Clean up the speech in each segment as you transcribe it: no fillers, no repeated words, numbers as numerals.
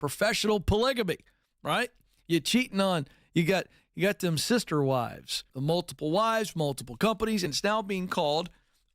professional polygamy, right? You're cheating on, you got them sister wives, the multiple wives, multiple companies, and it's now being called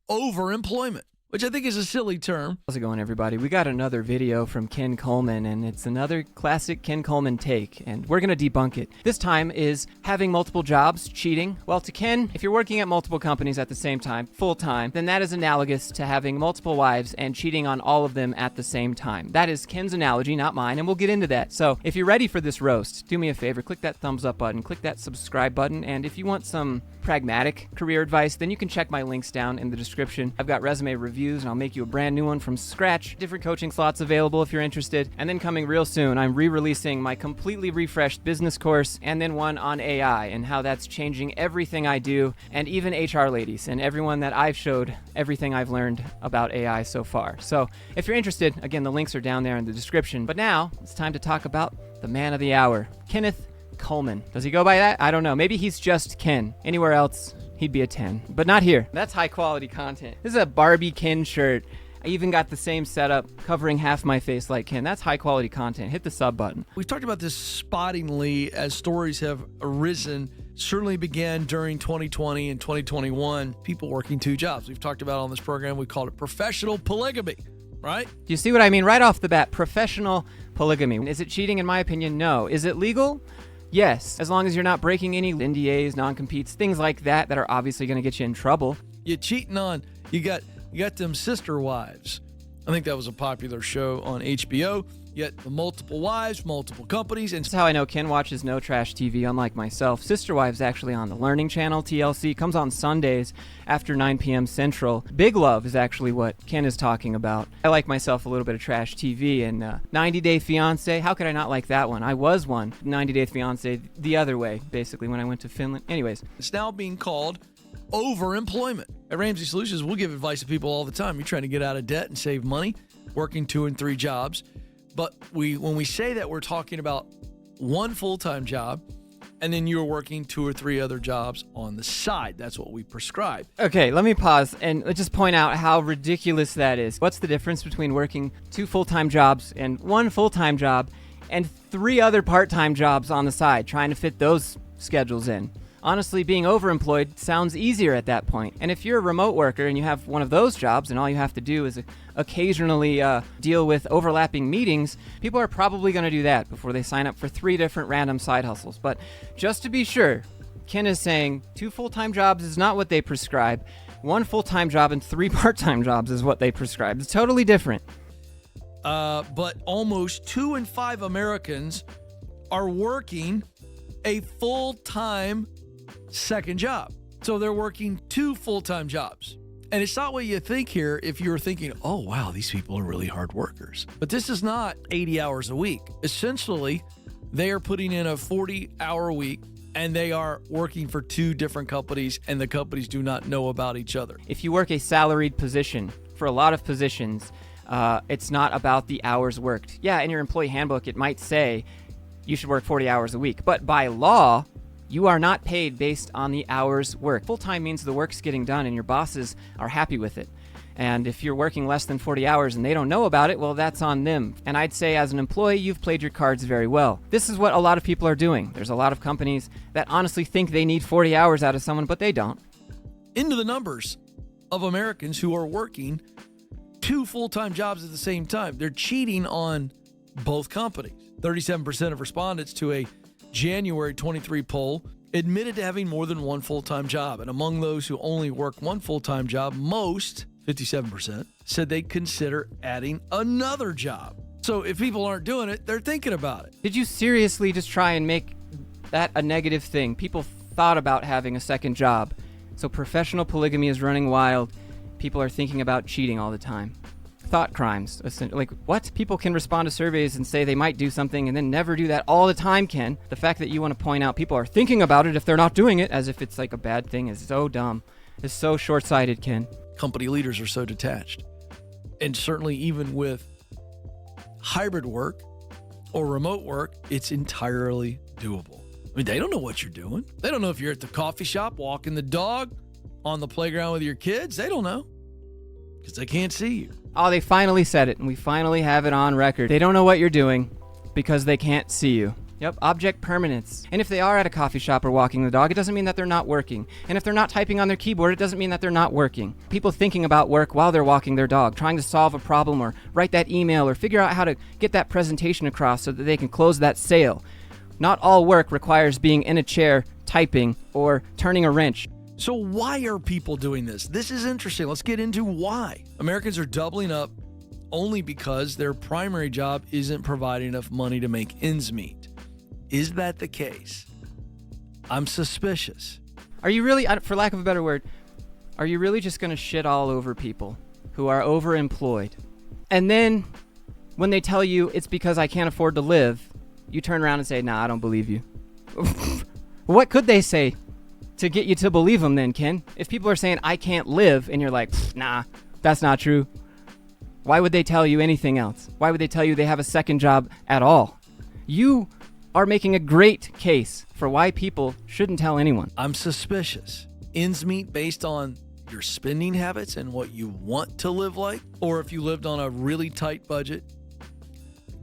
overemployment, which I think is a silly term. How's it going, everybody? We got another video from Ken Coleman, and it's another classic Ken Coleman take, and we're going to debunk it. This time is having multiple jobs, cheating. Well, to Ken, if you're working at multiple companies at the same time, full-time, then that is analogous to having multiple wives and cheating on all of them at the same time. That is Ken's analogy, not mine, and we'll get into that. So if you're ready for this roast, do me a favor, click that thumbs up button, click that subscribe button, and if you want some pragmatic career advice, then you can check my links down in the description. I've got resume reviews, and I'll make you a brand new one from scratch. Different coaching slots available if you're interested. And then coming real soon, I'm re-releasing my completely refreshed business course, and then one on AI and how that's changing everything I do, and even HR ladies and everyone that I've showed everything I've learned about AI so far. So if you're interested, again, the links are down there in the description. But now it's time to talk about the man of the hour, Kenneth Coleman. Does he go by that? I don't know. Maybe he's just Ken. Anywhere else, he'd be a 10. But not here. That's high quality content. This is a Barbie Ken shirt. I even got the same setup covering half my face like Ken. That's high quality content. Hit the sub button. We've talked about this spottingly as stories have arisen. Certainly began during 2020 and 2021. People working two jobs. We've talked about on this program. We called it professional polygamy, right? Do you see what I mean? Right off the bat, professional polygamy. Is it cheating? In my opinion, no. Is it legal? Yes, as long as you're not breaking any NDAs, non-competes, things like that are obviously going to get you in trouble. You're cheating on, you got them sister wives. I think that was a popular show on HBO. Yet the multiple wives, multiple companies. And that's how I know Ken watches no trash TV, unlike myself. Sister Wives actually on the Learning Channel, TLC, comes on Sundays after 9 p.m. Central. Big Love is actually what Ken is talking about. I like myself a little bit of trash TV, and 90 Day Fiancé, how could I not like that one? I was one. 90 Day Fiancé the other way, basically, when I went to Finland. Anyways. It's now being called overemployment. At Ramsey Solutions, we'll give advice to people all the time. You're trying to get out of debt and save money, working 2 and 3 jobs. But when we say that, we're talking about one full-time job, and then you're working 2 or 3 other jobs on the side. That's what we prescribe. Okay, let me pause and let's just point out how ridiculous that is. What's the difference between working 2 full-time jobs and 1 full-time job and 3 other part-time jobs on the side, trying to fit those schedules in? Honestly, being overemployed sounds easier at that point. And if you're a remote worker and you have one of those jobs and all you have to do is occasionally deal with overlapping meetings, people are probably going to do that before they sign up for 3 different random side hustles. But just to be sure, Ken is saying 2 full-time jobs is not what they prescribe. 1 full-time job and 3 part-time jobs is what they prescribe. It's totally different. But almost 2 in 5 Americans are working a full-time second job. So they're working 2 full-time jobs. And it's not what you think here if you're thinking, oh, wow, these people are really hard workers. But this is not 80 hours a week. Essentially, they are putting in a 40-hour week, and they are working for 2 different companies, and the companies do not know about each other. If you work a salaried position, for a lot of positions, it's not about the hours worked. Yeah, in your employee handbook, it might say you should work 40 hours a week. But by law, you are not paid based on the hours worked. Full-time means the work's getting done and your bosses are happy with it. And if you're working less than 40 hours and they don't know about it, well, that's on them. And I'd say as an employee, you've played your cards very well. This is what a lot of people are doing. There's a lot of companies that honestly think they need 40 hours out of someone, but they don't. Into the numbers of Americans who are working 2 full-time jobs at the same time. They're cheating on both companies. 37% of respondents to a January 23 poll admitted to having more than 1 full-time job. And among those who only work 1 full-time job, most, 57%, said they'd consider adding another job. So if people aren't doing it, they're thinking about it. Did you seriously just try and make that a negative thing? People thought about having a second job. So professional polygamy is running wild. People are thinking about cheating all the time. Thought crimes. Like, what? People can respond to surveys and say they might do something and then never do that all the time, Ken. The fact that you want to point out people are thinking about it if they're not doing it as if it's like a bad thing is so dumb. It's so short-sighted, Ken. Company leaders are so detached. And certainly even with hybrid work or remote work, it's entirely doable. I mean, they don't know what you're doing. They don't know if you're at the coffee shop, walking the dog, on the playground with your kids. They don't know because they can't see you. Oh, they finally said it, and we finally have it on record. They don't know what you're doing. because they can't see you. Yep, object permanence. And if they are at a coffee shop or walking the dog, it doesn't mean that they're not working. And if they're not typing on their keyboard, it doesn't mean that they're not working. People thinking about work while they're walking their dog, trying to solve a problem or write that email or figure out how to get that presentation across so that they can close that sale. Not all work requires being in a chair, typing, or turning a wrench. So why are people doing this? This is interesting. Let's get into why. Americans are doubling up only because their primary job isn't providing enough money to make ends meet. Is that the case? I'm suspicious. Are you really, for lack of a better word, are you really just going to shit all over people who are overemployed? And then when they tell you it's because I can't afford to live, you turn around and say, nah, I don't believe you. What could they say to get you to believe them then, Ken? If people are saying I can't live and you're like, nah, that's not true. Why would they tell you anything else? Why would they tell you they have a second job at all? You are making a great case for why people shouldn't tell anyone. I'm suspicious. Ends meet based on your spending habits and what you want to live like, or if you lived on a really tight budget,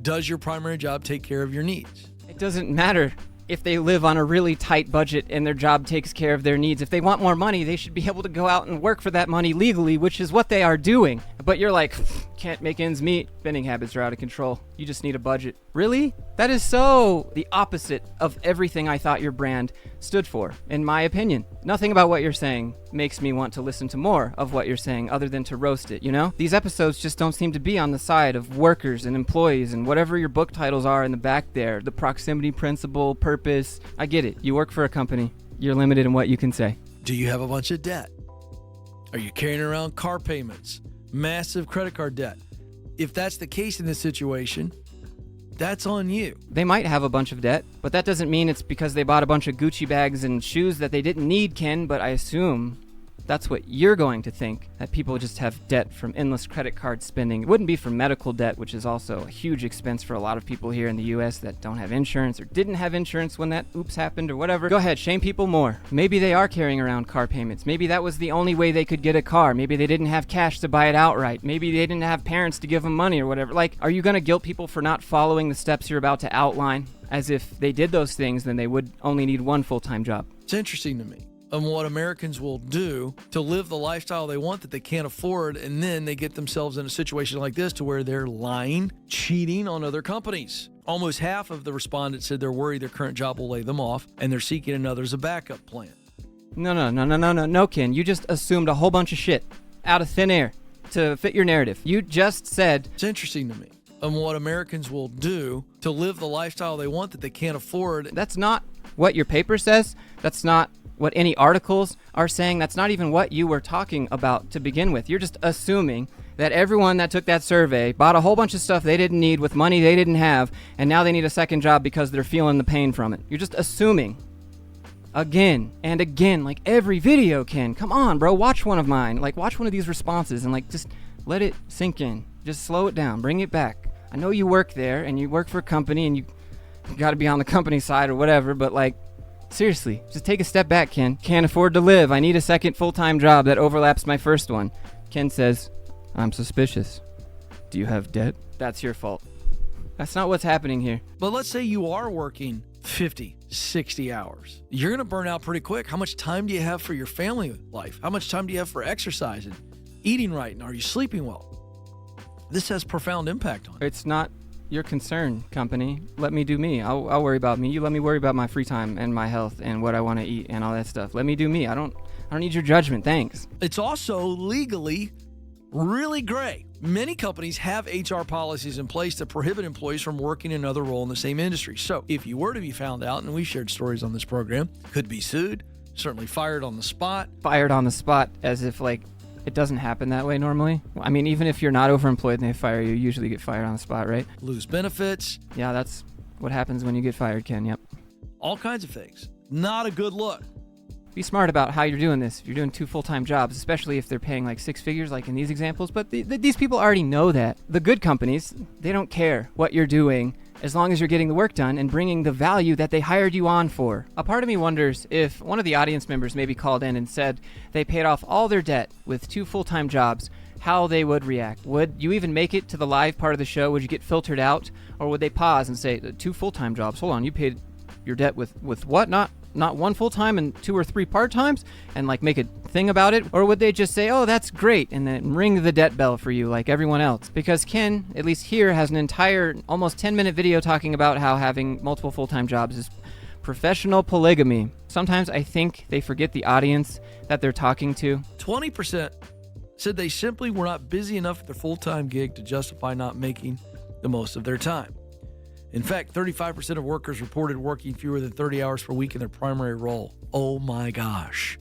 does your primary job take care of your needs? It doesn't matter if they live on a really tight budget and their job takes care of their needs. If they want more money, they should be able to go out and work for that money legally, which is what they are doing. But you're like, can't make ends meet. Spending habits are out of control. You just need a budget. Really? That is so the opposite of everything I thought your brand stood for, in my opinion. Nothing about what you're saying makes me want to listen to more of what you're saying other than to roast it, you know? These episodes just don't seem to be on the side of workers and employees and whatever your book titles are in the back there. The proximity principle, purpose. I get it. You work for a company. You're limited in what you can say. Do you have a bunch of debt? Are you carrying around car payments? Massive credit card debt? If that's the case in this situation, that's on you. They might have a bunch of debt, but that doesn't mean it's because they bought a bunch of Gucci bags and shoes that they didn't need, Ken, but I assume that's what you're going to think, that people just have debt from endless credit card spending. It wouldn't be for medical debt, which is also a huge expense for a lot of people here in the U.S. that don't have insurance or didn't have insurance when that oops happened or whatever. Go ahead, shame people more. Maybe they are carrying around car payments. Maybe that was the only way they could get a car. Maybe they didn't have cash to buy it outright. Maybe they didn't have parents to give them money or whatever. Like, are you going to guilt people for not following the steps you're about to outline? As if they did those things, then they would only need one full-time job. It's interesting to me. And what Americans will do to live the lifestyle they want that they can't afford, and then they get themselves in a situation like this to where they're lying, cheating on other companies. Almost half of the respondents said they're worried their current job will lay them off, and they're seeking another as a backup plan. No, Ken. You just assumed a whole bunch of shit out of thin air to fit your narrative. You just said... It's interesting to me. And what Americans will do to live the lifestyle they want that they can't afford. That's not what your paper says. That's not what any articles are saying. That's not even what you were talking about to begin with. You're just assuming that everyone that took that survey bought a whole bunch of stuff they didn't need with money they didn't have, and now they need a second job because they're feeling the pain from it. You're just assuming. Again and again, like every video, Ken. Come on, bro. Watch one of mine. Like, watch one of these responses and, like, just let it sink in. Just slow it down. Bring it back. I know you work there, and you work for a company, and you got to be on the company side or whatever, but, like, seriously, just take a step back, Ken. Can't afford to live. I need a second full-time job that overlaps my first one. Ken says, I'm suspicious. Do you have debt? That's your fault. That's not what's happening here. But let's say you are working 50, 60 hours. You're going to burn out pretty quick. How much time do you have for your family life? How much time do you have for exercise and eating right? And are you sleeping well? This has profound impact on it. It's not your concern, company. Let me do me. I'll worry about me. You let me worry about my free time and my health and what I want to eat and all that stuff. Let me do me. I don't need your judgment. Thanks. It's also legally really gray. Many companies have HR policies in place that prohibit employees from working another role in the same industry. So if you were to be found out, and we shared stories on this program, could be sued, certainly fired on the spot. Fired on the spot, as if, like, it doesn't happen that way normally. I mean, even if you're not overemployed and they fire you, you usually get fired on the spot, right? Lose benefits. Yeah, that's what happens when you get fired, Ken. Yep. All kinds of things. Not a good look. Be smart about how you're doing this. If you're doing 2 full-time jobs, especially if they're paying like 6 figures, like in these examples. But these people already know that. The good companies, they don't care what you're doing as long as you're getting the work done and bringing the value that they hired you on for. A part of me wonders if one of the audience members maybe called in and said they paid off all their debt with 2 full-time jobs, how they would react. Would you even make it to the live part of the show? Would you get filtered out? Or would they pause and say, 2 full-time jobs? Hold on, you paid your debt with what? Not 1 full-time and 2 or 3 part-times? And like make a thing about it? Or would they just say, oh, that's great, and then ring the debt bell for you like everyone else? Because Ken, at least here, has an entire almost 10-minute video talking about how having multiple full-time jobs is professional polygamy. Sometimes I think they forget the audience that they're talking to. 20% said they simply were not busy enough at their full-time gig to justify not making the most of their time. In fact, 35% of workers reported working fewer than 30 hours per week in their primary role. Oh my gosh.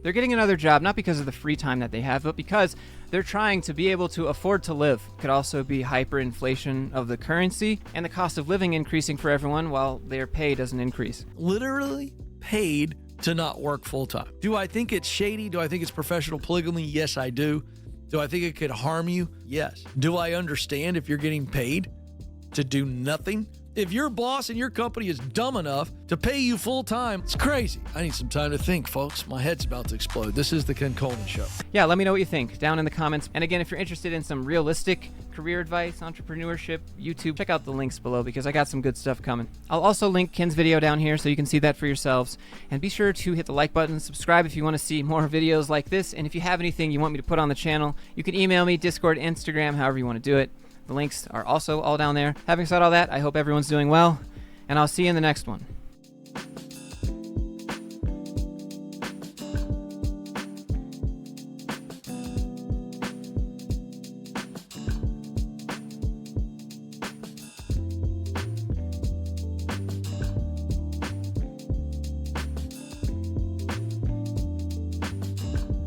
They're getting another job not because of the free time that they have, but because they're trying to be able to afford to live. Could also be hyperinflation of the currency and the cost of living increasing for everyone while their pay doesn't increase. Literally paid to not work full-time. Do I think it's shady? Do I think it's professional polygamy? Yes, I do. Do I think it could harm you? Yes. Do I understand if you're getting paid to do nothing? If your boss in your company is dumb enough to pay you full-time, it's crazy. I need some time to think, folks. My head's about to explode. This is the Ken Coleman Show. Yeah, let me know what you think down in the comments. And again, if you're interested in some realistic career advice, entrepreneurship, YouTube, check out the links below because I got some good stuff coming. I'll also link Ken's video down here so you can see that for yourselves. And be sure to hit the like button, subscribe if you want to see more videos like this. And if you have anything you want me to put on the channel, you can email me, Discord, Instagram, however you want to do it. The links are also all down there. Having said all that, I hope everyone's doing well, and I'll see you in the next one.